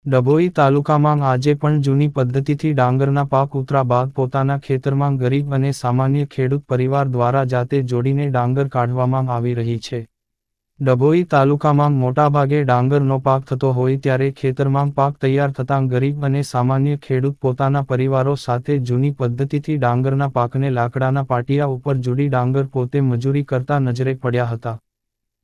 ડભોઈ તાલુકામાં આજે પણ જૂની પદ્ધતિથી ડાંગરના પાક ઉતરા બાદ પોતાના ખેતરમાં ગરીબ અને સામાન્ય ખેડૂત પરિવાર દ્વારા જાતે જોડીને ડાંગર કાઢવામાં આવી રહી છે. ડભોઈ તાલુકામાં મોટાભાગે ડાંગરનો પાક થતો હોય ત્યારે ખેતરમાં પાક તૈયાર થતાં ગરીબ અને સામાન્ય ખેડૂત પોતાના પરિવારો સાથે જૂની પદ્ધતિથી ડાંગરના પાકને લાકડાના પાટિયા ઉપર જોડી ડાંગર પોતે મજૂરી કરતા નજરે પડ્યા હતા.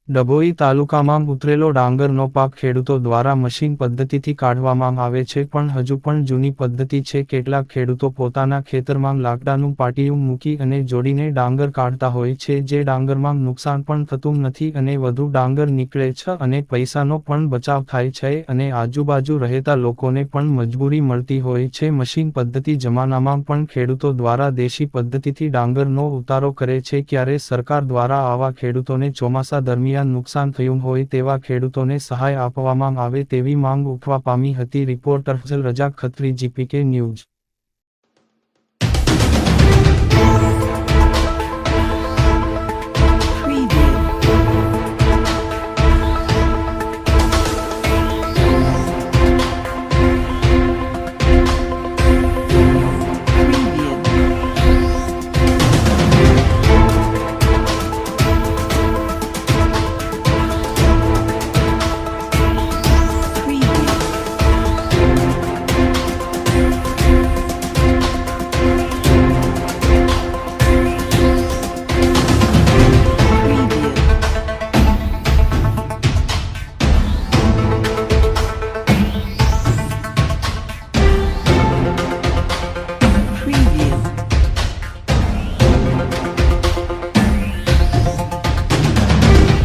ડભોઈ તાલુકામાં ઉતરેલો ડાંગરનો પાક ખેડૂતો દ્વારા મશીન પદ્ધતિથી કાઢવામાં આવે છે પણ હજુ પણ જૂની પદ્ધતિ છે. કેટલાક ખેડૂતો પોતાના ખેતરમાં લાકડાનું પાટિયું મૂકી અને જોડીને ડાંગર કાઢતા હોય છે જે ડાંગરમાં નુકસાન પણ થતું નથી અને વધુ ડાંગર નીકળે છે અને પૈસાનો પણ બચાવ થાય છે અને આજુબાજુ રહેતા લોકોને પણ મજબૂરી મળતી હોય છે. મશીન પદ્ધતિ જમાનામાં પણ ખેડૂતો દ્વારા દેશી પદ્ધતિથી ડાંગરનો ઉતારો કરે છે. ક્યારે સરકાર દ્વારા આવા ખેડૂતોને ચોમાસા દરમિયાન નુકસાન થયું હોય તેવા ખેડૂતોને સહાય આપવામાં આવે તેવી માંગ ઉઠવા પામી હતી. રિપોર્ટર ફઝલ રજા ખત્રી, જીપીકે ન્યૂઝ.